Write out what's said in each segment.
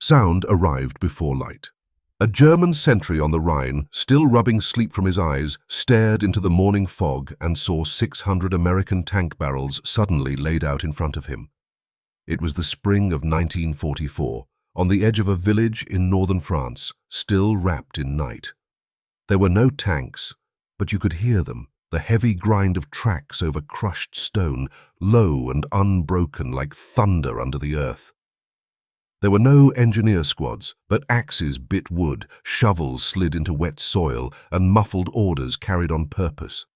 Sound arrived before light. A German sentry on the Rhine, still rubbing sleep from his eyes, stared into the morning fog and saw 600 American tank barrels suddenly laid out in front of him. It was the spring of 1944, on the edge of a village in northern France, still wrapped in night. There were no tanks, but you could hear them, the heavy grind of tracks over crushed stone, low and unbroken like thunder under the earth. There were no engineer squads, but axes bit wood, shovels slid into wet soil, and muffled orders carried on purpose.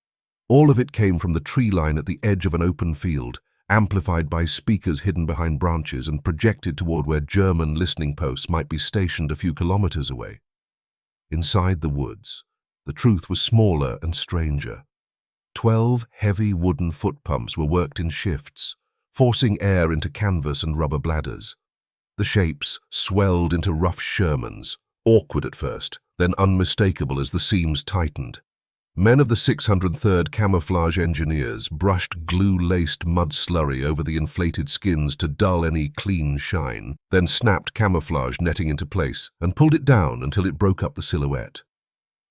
All of it came from the tree line at the edge of an open field, amplified by speakers hidden behind branches and projected toward where German listening posts might be stationed a few kilometers away. Inside the woods, the truth was smaller and stranger. 12 heavy wooden foot pumps were worked in shifts, forcing air into canvas and rubber bladders. The shapes swelled into rough Shermans, awkward at first, then unmistakable as the seams tightened. Men of the 603rd Camouflage Engineers brushed glue-laced mud slurry over the inflated skins to dull any clean shine, then snapped camouflage netting into place and pulled it down until it broke up the silhouette.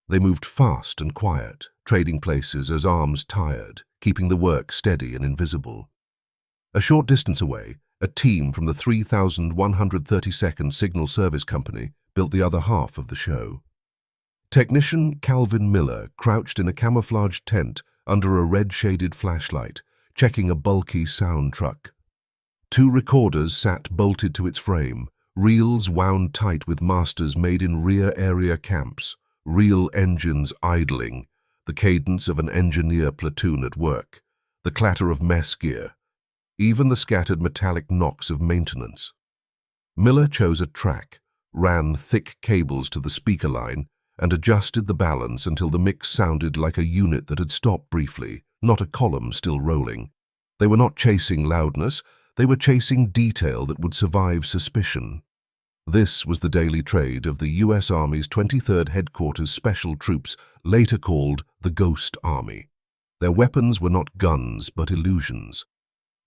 They moved fast and quiet, trading places as arms tired, keeping the work steady and invisible. A short distance away, a team from the 3132nd Signal Service Company built the other half of the show. Technician Calvin Miller crouched in a camouflaged tent under a red-shaded flashlight, checking a bulky sound truck. 2 recorders sat bolted to its frame, reels wound tight with masters made in rear area camps, real engines idling, the cadence of an engineer platoon at work, the clatter of mess gear, even the scattered metallic knocks of maintenance. Miller chose a track, ran thick cables to the speaker line, and adjusted the balance until the mix sounded like a unit that had stopped briefly, not a column still rolling. They were not chasing loudness, they were chasing detail that would survive suspicion. This was the daily trade of the U.S. Army's 23rd Headquarters Special Troops, later called the Ghost Army. Their weapons were not guns, but illusions.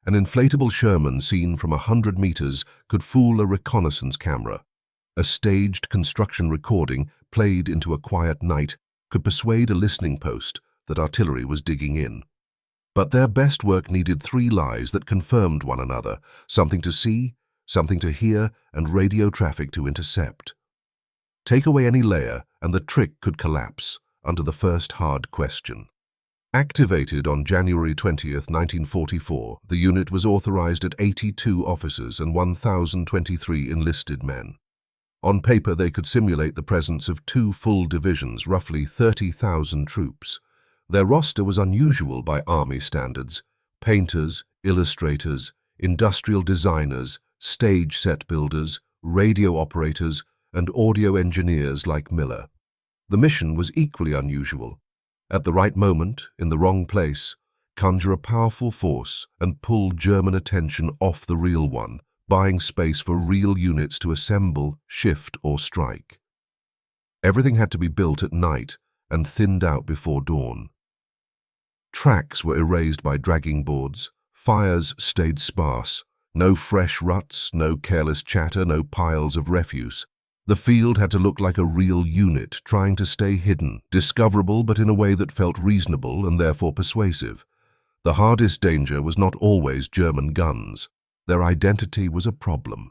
An inflatable Sherman seen from 100 meters could fool a reconnaissance camera. A staged construction recording, played into a quiet night, could persuade a listening post that artillery was digging in. But their best work needed 3 lies that confirmed one another, something to see, something to hear, and radio traffic to intercept. Take away any layer, and the trick could collapse under the first hard question. Activated on January 20, 1944, the unit was authorized at 82 officers and 1,023 enlisted men. On paper, they could simulate the presence of 2 full divisions, roughly 30,000 troops. Their roster was unusual by Army standards: painters, illustrators, industrial designers, stage set builders, radio operators, and audio engineers like Miller. The mission was equally unusual. At the right moment, in the wrong place, conjure a powerful force and pull German attention off the real one, buying space for real units to assemble, shift, or strike. Everything had to be built at night and thinned out before dawn. Tracks were erased by dragging boards, fires stayed sparse, no fresh ruts, no careless chatter, no piles of refuse. The field had to look like a real unit, trying to stay hidden, discoverable but in a way that felt reasonable and therefore persuasive. The hardest danger was not always German guns. Their identity was a problem.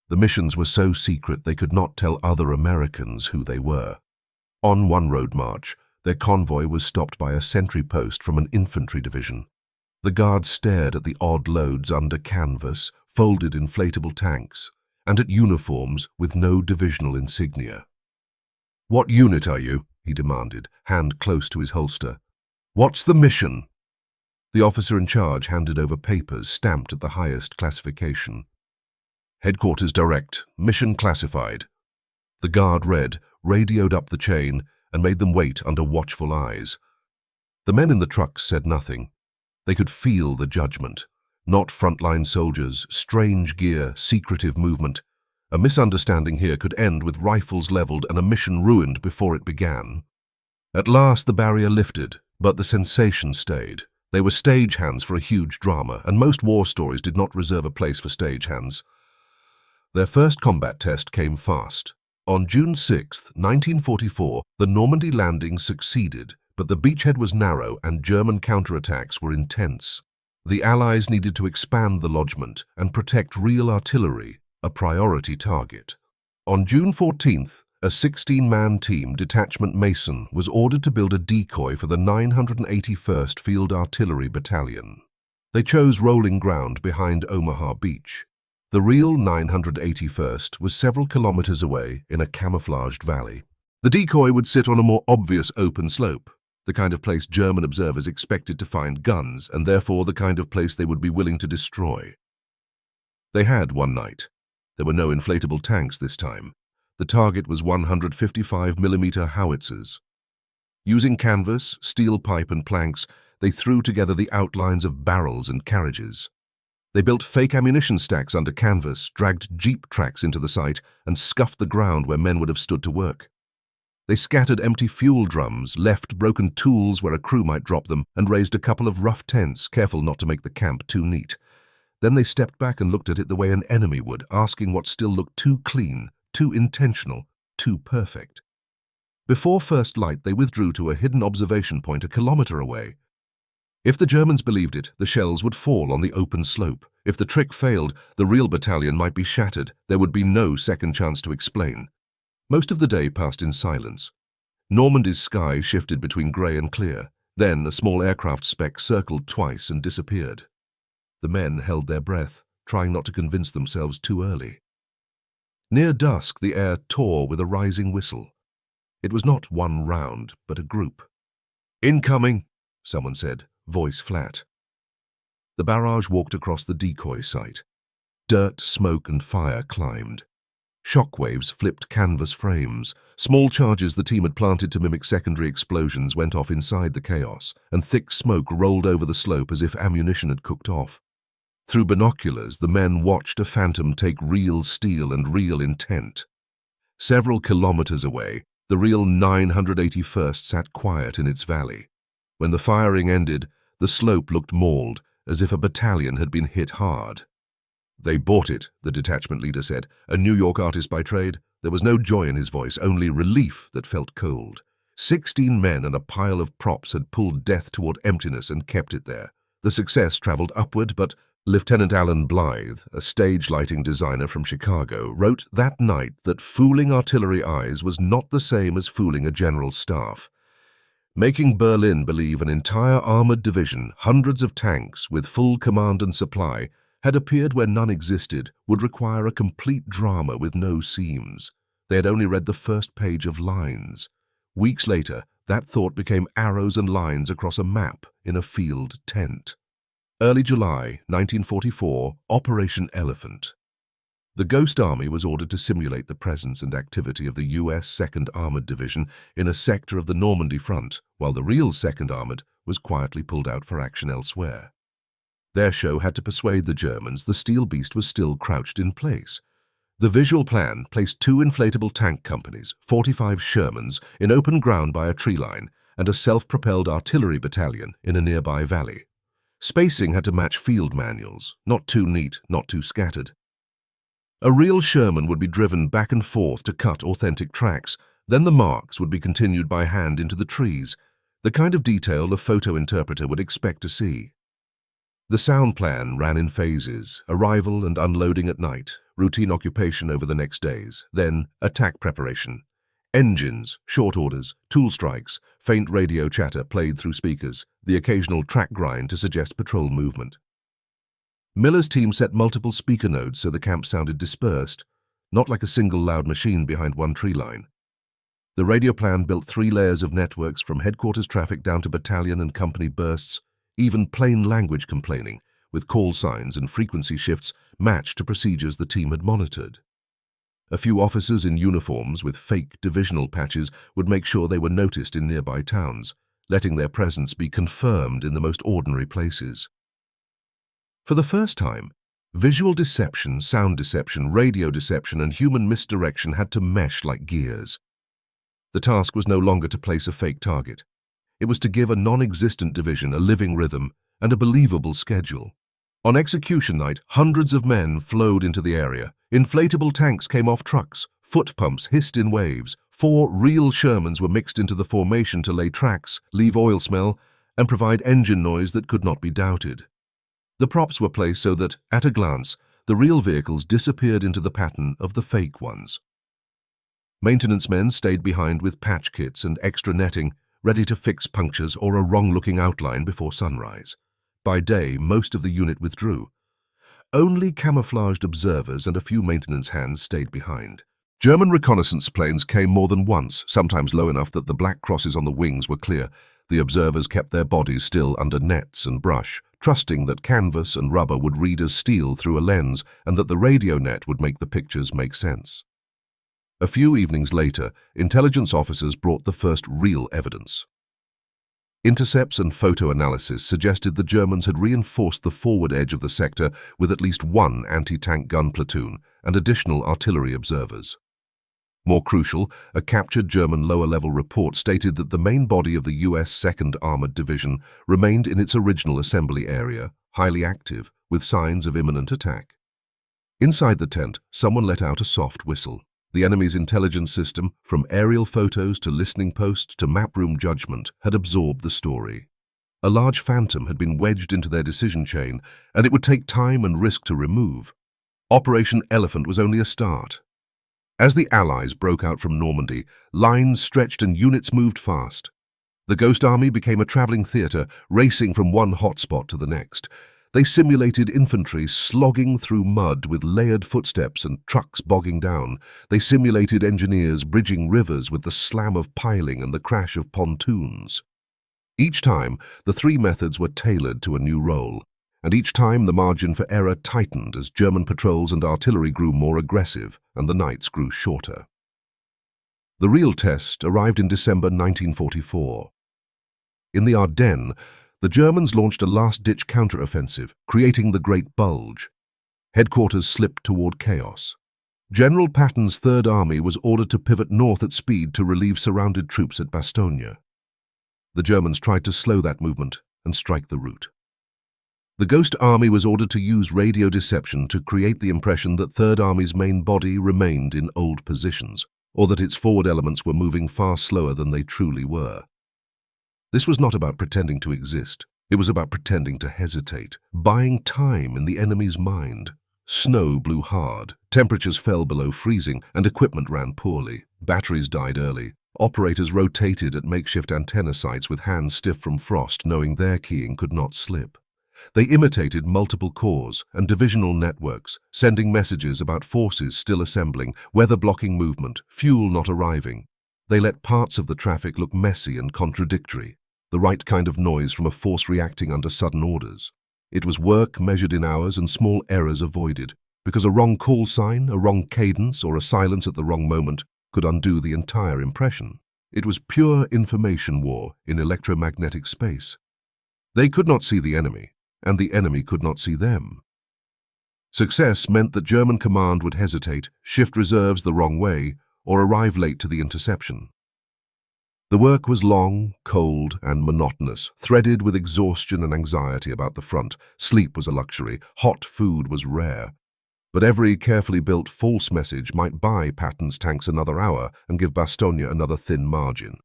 The missions were so secret they could not tell other Americans who they were. On one road march, their convoy was stopped by a sentry post from an infantry division. The guards stared at the odd loads under canvas, folded inflatable tanks, and at uniforms with no divisional insignia. "What unit are you?" he demanded, hand close to his holster. "What's the mission?" The officer in charge handed over papers stamped at the highest classification. "Headquarters direct, mission classified." The guard read, radioed up the chain, and made them wait under watchful eyes. The men in the trucks said nothing. They could feel the judgment. Not frontline soldiers, strange gear, secretive movement. A misunderstanding here could end with rifles leveled and a mission ruined before it began. At last the barrier lifted, but the sensation stayed. They were stagehands for a huge drama, and most war stories did not reserve a place for stagehands. Their first combat test came fast. On June 6, 1944, the Normandy landing succeeded, but the beachhead was narrow and German counterattacks were intense. The Allies needed to expand the lodgment and protect real artillery, a priority target. On June 14th, a 16-man team, Detachment Mason, was ordered to build a decoy for the 981st Field Artillery Battalion. They chose rolling ground behind Omaha Beach. The real 981st was several kilometers away in a camouflaged valley. The decoy would sit on a more obvious open slope, the kind of place German observers expected to find guns, and therefore the kind of place they would be willing to destroy. They had one night. There were no inflatable tanks this time. The target was 155mm howitzers. Using canvas, steel pipe and planks, they threw together the outlines of barrels and carriages. They built fake ammunition stacks under canvas, dragged jeep tracks into the site, and scuffed the ground where men would have stood to work. They scattered empty fuel drums, left broken tools where a crew might drop them, and raised a couple of rough tents, careful not to make the camp too neat. Then they stepped back and looked at it the way an enemy would, asking what still looked too clean, too intentional, too perfect. Before first light, they withdrew to a hidden observation point a kilometer away. If the Germans believed it, the shells would fall on the open slope. If the trick failed, the real battalion might be shattered. There would be no second chance to explain. Most of the day passed in silence. Normandy's sky shifted between grey and clear. Then a small aircraft speck circled twice and disappeared. The men held their breath, trying not to convince themselves too early. Near dusk, the air tore with a rising whistle. It was not one round, but a group. "Incoming," someone said, voice flat. The barrage walked across the decoy site. Dirt, smoke, and fire climbed. Shockwaves flipped canvas frames. Small charges the team had planted to mimic secondary explosions went off inside the chaos, and thick smoke rolled over the slope as if ammunition had cooked off. Through binoculars, the men watched a phantom take real steel and real intent. Several kilometers away, the real 981st sat quiet in its valley. When the firing ended, the slope looked mauled, as if a battalion had been hit hard. "They bought it," the detachment leader said, a New York artist by trade. There was no joy in his voice, only relief that felt cold. 16 men and a pile of props had pulled death toward emptiness and kept it there. The success traveled upward, but Lieutenant Alan Blythe, a stage lighting designer from Chicago, wrote that night that fooling artillery eyes was not the same as fooling a general staff. Making Berlin believe an entire armored division, hundreds of tanks with full command and supply, had appeared where none existed, would require a complete drama with no seams. They had only read the first page of lines. Weeks later, that thought became arrows and lines across a map in a field tent. Early July 1944, Operation Elephant. The Ghost Army was ordered to simulate the presence and activity of the U.S. 2nd Armored Division in a sector of the Normandy front, while the real 2nd Armored was quietly pulled out for action elsewhere. Their show had to persuade the Germans the steel beast was still crouched in place. The visual plan placed 2 inflatable tank companies, 45 Shermans, in open ground by a tree line, and a self-propelled artillery battalion in a nearby valley. Spacing had to match field manuals, not too neat, not too scattered. A real Sherman would be driven back and forth to cut authentic tracks. Then the marks would be continued by hand into the trees, the kind of detail a photo interpreter would expect to see. The sound plan ran in phases, arrival and unloading at night, routine occupation over the next days, then attack preparation. Engines, short orders, tool strikes, faint radio chatter played through speakers, the occasional track grind to suggest patrol movement. Miller's team set multiple speaker nodes so the camp sounded dispersed, not like a single loud machine behind one tree line. The radio plan built 3 layers of networks from headquarters traffic down to battalion and company bursts, even plain language complaining, with call signs and frequency shifts matched to procedures the team had monitored. A few officers in uniforms with fake divisional patches would make sure they were noticed in nearby towns, letting their presence be confirmed in the most ordinary places. For the first time, visual deception, sound deception, radio deception, and human misdirection had to mesh like gears. The task was no longer to place a fake target. It was to give a non-existent division a living rhythm and a believable schedule. On execution night, hundreds of men flowed into the area. Inflatable tanks came off trucks. Foot pumps hissed in waves. 4 real Shermans were mixed into the formation to lay tracks, leave oil smell, and provide engine noise that could not be doubted. The props were placed so that, at a glance, the real vehicles disappeared into the pattern of the fake ones. Maintenance men stayed behind with patch kits and extra netting, ready to fix punctures or a wrong-looking outline before sunrise. By day, most of the unit withdrew. Only camouflaged observers and a few maintenance hands stayed behind. German reconnaissance planes came more than once, sometimes low enough that the black crosses on the wings were clear. The observers kept their bodies still under nets and brush, trusting that canvas and rubber would read as steel through a lens and that the radio net would make the pictures make sense. A few evenings later, intelligence officers brought the first real evidence. Intercepts and photo analysis suggested the Germans had reinforced the forward edge of the sector with at least 1 anti-tank gun platoon and additional artillery observers. More crucial, a captured German lower-level report stated that the main body of the U.S. 2nd Armored Division remained in its original assembly area, highly active, with signs of imminent attack. Inside the tent, someone let out a soft whistle. The enemy's intelligence system, from aerial photos to listening posts to map-room judgment, had absorbed the story. A large phantom had been wedged into their decision chain, and it would take time and risk to remove. Operation Elephant was only a start. As the Allies broke out from Normandy, lines stretched and units moved fast. The Ghost Army became a traveling theater, racing from one hotspot to the next. They simulated infantry slogging through mud with layered footsteps and trucks bogging down. They simulated engineers bridging rivers with the slam of piling and the crash of pontoons. Each time, the 3 methods were tailored to a new role, and each time the margin for error tightened as German patrols and artillery grew more aggressive and the nights grew shorter. The real test arrived in December 1944. In the Ardennes, the Germans launched a last-ditch counter-offensive, creating the Great Bulge. Headquarters slipped toward chaos. General Patton's Third Army was ordered to pivot north at speed to relieve surrounded troops at Bastogne. The Germans tried to slow that movement and strike the route. The Ghost Army was ordered to use radio deception to create the impression that Third Army's main body remained in old positions, or that its forward elements were moving far slower than they truly were. This was not about pretending to exist. It was about pretending to hesitate, buying time in the enemy's mind. Snow blew hard, temperatures fell below freezing, and equipment ran poorly. Batteries died early. Operators rotated at makeshift antenna sites with hands stiff from frost, knowing their keying could not slip. They imitated multiple corps and divisional networks, sending messages about forces still assembling, weather-blocking movement, fuel not arriving. They let parts of the traffic look messy and contradictory, the right kind of noise from a force reacting under sudden orders. It was work measured in hours and small errors avoided, because a wrong call sign, a wrong cadence, or a silence at the wrong moment could undo the entire impression. It was pure information war in electromagnetic space. They could not see the enemy, and the enemy could not see them. Success meant that German command would hesitate, shift reserves the wrong way, or arrive late to the interception. The work was long, cold, and monotonous, threaded with exhaustion and anxiety about the front. Sleep was a luxury, hot food was rare. But every carefully built false message might buy Patton's tanks another hour and give Bastogne another thin margin.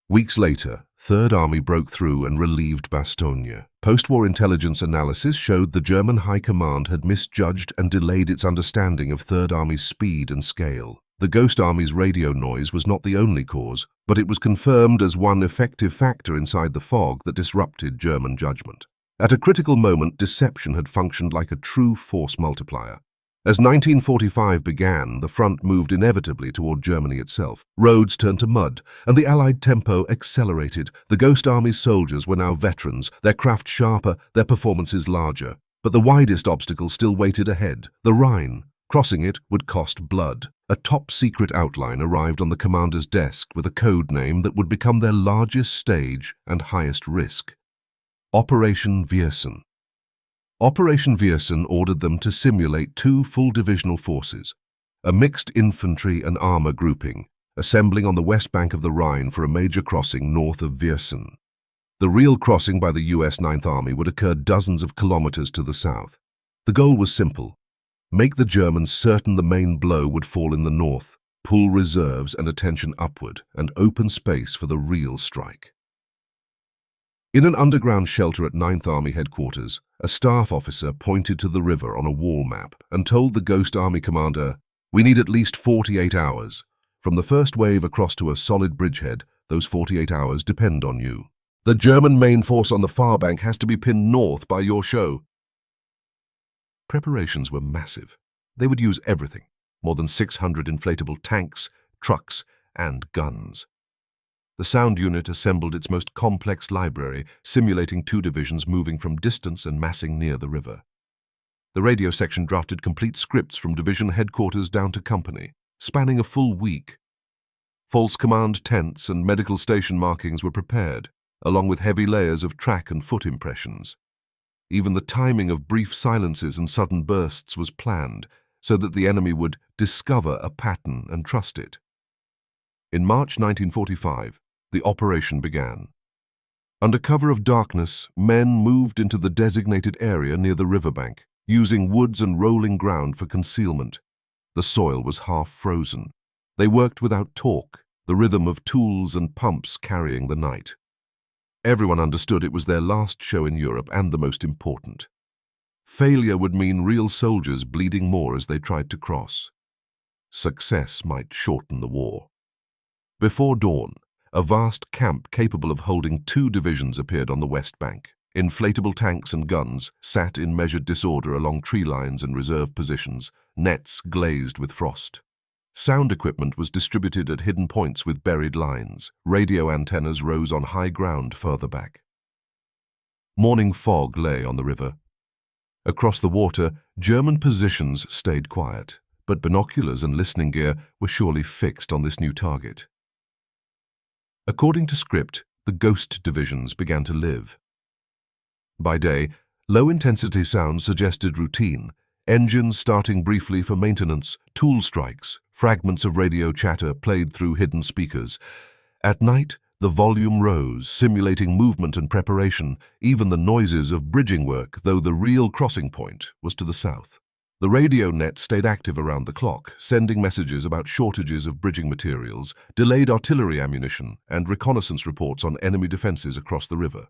Weeks later, Third Army broke through and relieved Bastogne. Post-war intelligence analysis showed the German High Command had misjudged and delayed its understanding of Third Army's speed and scale. The Ghost Army's radio noise was not the only cause, but it was confirmed as one effective factor inside the fog that disrupted German judgment. At a critical moment, deception had functioned like a true force multiplier. As 1945 began, the front moved inevitably toward Germany itself. Roads turned to mud, and the Allied tempo accelerated. The Ghost Army's soldiers were now veterans, their craft sharper, their performances larger. But the widest obstacle still waited ahead, the Rhine. Crossing it would cost blood. A top-secret outline arrived on the commander's desk with a code name that would become their largest stage and highest risk. Operation Viersen. Operation Viersen ordered them to simulate 2 full divisional forces, a mixed infantry and armor grouping, assembling on the west bank of the Rhine for a major crossing north of Viersen. The real crossing by the U.S. Ninth Army would occur dozens of kilometers to the south. The goal was simple: make the Germans certain the main blow would fall in the north, pull reserves and attention upward, and open space for the real strike. In an underground shelter at 9th Army headquarters, a staff officer pointed to the river on a wall map and told the Ghost Army commander, "We need at least 48 hours. From the first wave across to a solid bridgehead, those 48 hours depend on you. The German main force on the far bank has to be pinned north by your show." Preparations were massive. They would use everything: more than 600 inflatable tanks, trucks, and guns. The sound unit assembled its most complex library, simulating 2 divisions moving from distance and massing near the river. The radio section drafted complete scripts from division headquarters down to company, spanning a full week. False command tents and medical station markings were prepared, along with heavy layers of track and foot impressions. Even the timing of brief silences and sudden bursts was planned, so that the enemy would discover a pattern and trust it. In March 1945, the operation began. Under cover of darkness, men moved into the designated area near the riverbank, using woods and rolling ground for concealment. The soil was half frozen. They worked without talk, the rhythm of tools and pumps carrying the night. Everyone understood it was their last show in Europe and the most important. Failure would mean real soldiers bleeding more as they tried to cross. Success might shorten the war. Before dawn, a vast camp capable of holding 2 divisions appeared on the west bank. Inflatable tanks and guns sat in measured disorder along tree lines and reserve positions, nets glazed with frost. Sound equipment was distributed at hidden points with buried lines. Radio antennas rose on high ground further back. Morning fog lay on the river. Across the water, German positions stayed quiet, but binoculars and listening gear were surely fixed on this new target. According to script, the ghost divisions began to live. By day, low-intensity sounds suggested routine: engines starting briefly for maintenance, tool strikes, fragments of radio chatter played through hidden speakers. At night, the volume rose, simulating movement and preparation, even the noises of bridging work, though the real crossing point was to the south. The radio net stayed active around the clock, sending messages about shortages of bridging materials, delayed artillery ammunition, and reconnaissance reports on enemy defenses across the river.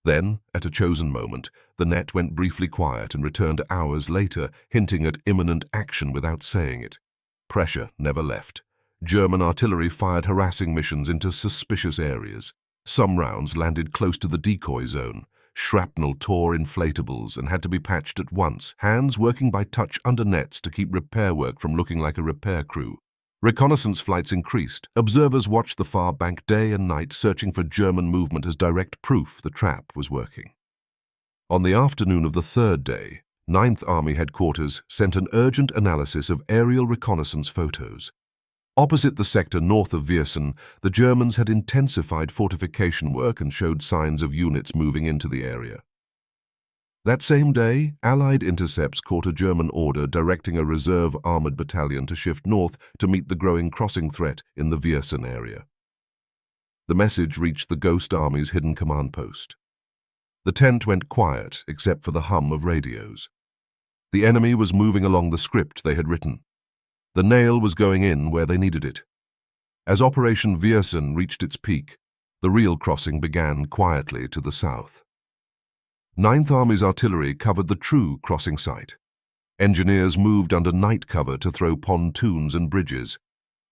Then, at a chosen moment, the net went briefly quiet and returned hours later, hinting at imminent action without saying it. Pressure never left. German artillery fired harassing missions into suspicious areas. Some rounds landed close to the decoy zone. Shrapnel tore inflatables and had to be patched at once, hands working by touch under nets to keep repair work from looking like a repair crew. Reconnaissance flights increased. Observers watched the far bank day and night, searching for German movement as direct proof the trap was working. On the afternoon of the 3rd day, 9th Army headquarters sent an urgent analysis of aerial reconnaissance photos. Opposite the sector north of Viersen, the Germans had intensified fortification work and showed signs of units moving into the area. That same day, Allied intercepts caught a German order directing a reserve armored battalion to shift north to meet the growing crossing threat in the Viersen area. The message reached the Ghost Army's hidden command post. The tent went quiet except for the hum of radios. The enemy was moving along the script they had written. The nail was going in where they needed it. As Operation Viersen reached its peak, the real crossing began quietly to the south. 9th Army's artillery covered the true crossing site. Engineers moved under night cover to throw pontoons and bridges.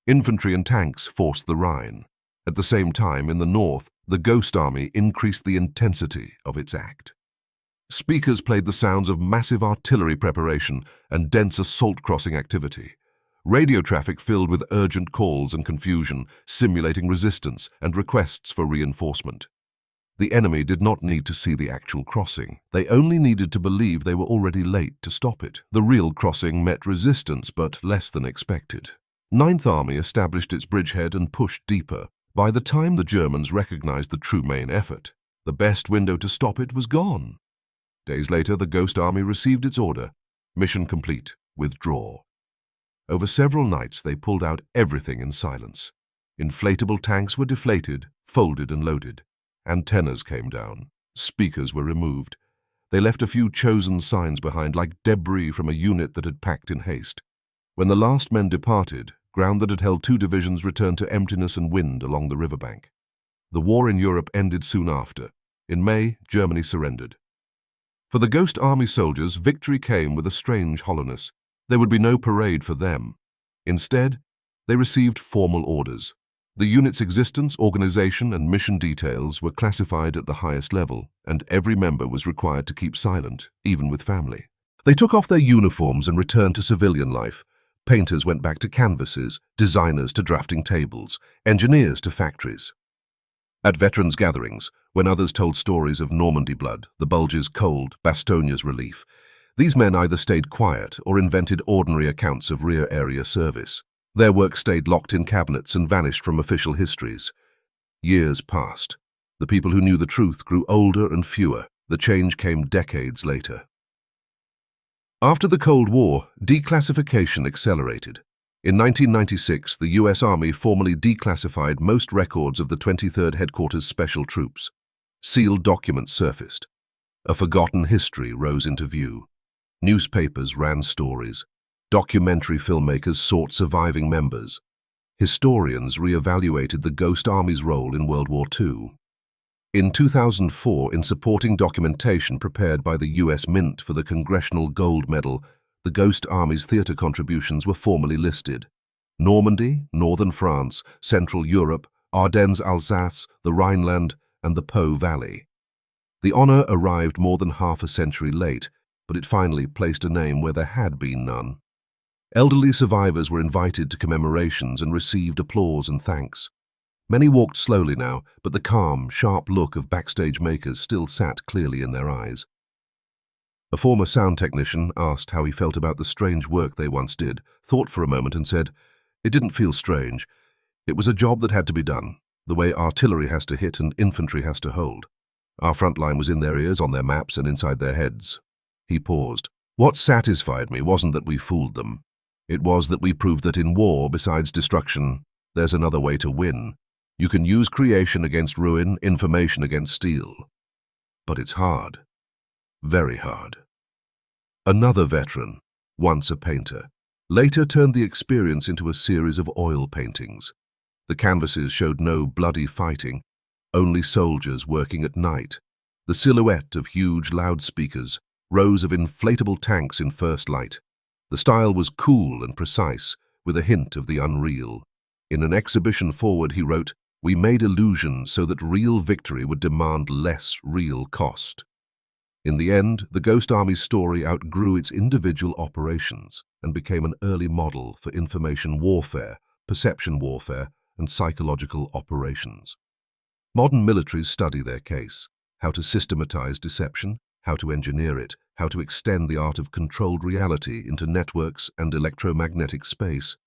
Infantry and tanks forced the Rhine. At the same time, in the north, the Ghost Army increased the intensity of its act. Speakers played the sounds of massive artillery preparation and dense assault crossing activity. Radio traffic filled with urgent calls and confusion, simulating resistance and requests for reinforcement. The enemy did not need to see the actual crossing. They only needed to believe they were already late to stop it. The real crossing met resistance, but less than expected. 9th Army established its bridgehead and pushed deeper. By the time the Germans recognized the true main effort, the best window to stop it was gone. Days later, the Ghost Army received its order. Mission complete. Withdraw. Over several nights, they pulled out everything in silence. Inflatable tanks were deflated, folded and loaded. Antennas came down. Speakers were removed. They left a few chosen signs behind, like debris from a unit that had packed in haste. When the last men departed, ground that had held 2 divisions returned to emptiness and wind along the riverbank. The war in Europe ended soon after. In May, Germany surrendered. For the Ghost Army soldiers, victory came with a strange hollowness. There would be no parade for them. Instead, they received formal orders. The unit's existence, organization, and mission details were classified at the highest level, and every member was required to keep silent, even with family. They took off their uniforms and returned to civilian life. Painters went back to canvases, designers to drafting tables, engineers to factories. At veterans' gatherings, when others told stories of Normandy blood, the Bulge's cold, Bastonia's relief, these men either stayed quiet or invented ordinary accounts of rear area service. Their work stayed locked in cabinets and vanished from official histories. Years passed. The people who knew the truth grew older and fewer. The change came decades later. After the Cold War, declassification accelerated. In 1996, the U.S. Army formally declassified most records of the 23rd Headquarters Special Troops. Sealed documents surfaced. A forgotten history rose into view. Newspapers ran stories. Documentary filmmakers sought surviving members. Historians re-evaluated the Ghost Army's role in World War II. In 2004, in supporting documentation prepared by the U.S. Mint for the Congressional Gold Medal, the Ghost Army's theatre contributions were formally listed. Normandy, northern France, Central Europe, Ardennes, Alsace, the Rhineland, and the Po Valley. The honor arrived more than half a century late, but it finally placed a name where there had been none. Elderly survivors were invited to commemorations and received applause and thanks. Many walked slowly now, but the calm, sharp look of backstage makers still sat clearly in their eyes. A former sound technician asked how he felt about the strange work they once did, thought for a moment and said, "It didn't feel strange. It was a job that had to be done, the way artillery has to hit and infantry has to hold. Our front line was in their ears, on their maps, and inside their heads." He paused. "What satisfied me wasn't that we fooled them. It was that we proved that in war, besides destruction, there's another way to win. You can use creation against ruin, information against steel. But it's hard. Very hard." Another veteran, once a painter, later turned the experience into a series of oil paintings. The canvases showed no bloody fighting, only soldiers working at night. The silhouette of huge loudspeakers, rows of inflatable tanks in first light. The style was cool and precise, with a hint of the unreal. In an exhibition forward, he wrote, "We made illusion so that real victory would demand less real cost." In the end, the Ghost Army's story outgrew its individual operations and became an early model for information warfare, perception warfare, and psychological operations. Modern militaries study their case: how to systematize deception, how to engineer it, how to extend the art of controlled reality into networks and electromagnetic space.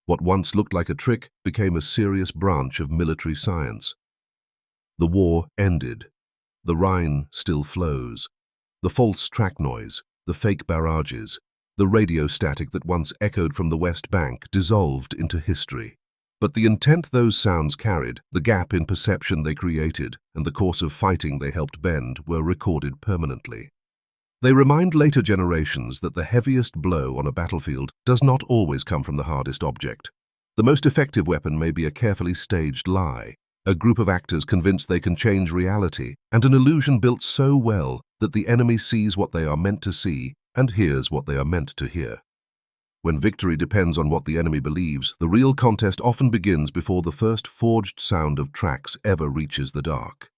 What once looked like a trick became a serious branch of military science. The war ended. The Rhine still flows. The false track noise, the fake barrages, the radio static that once echoed from the West Bank dissolved into history. But the intent those sounds carried, the gap in perception they created, and the course of fighting they helped bend were recorded permanently. They remind later generations that the heaviest blow on a battlefield does not always come from the hardest object. The most effective weapon may be a carefully staged lie, a group of actors convinced they can change reality, and an illusion built so well that the enemy sees what they are meant to see and hears what they are meant to hear. When victory depends on what the enemy believes, the real contest often begins before the first forged sound of tracks ever reaches the dark.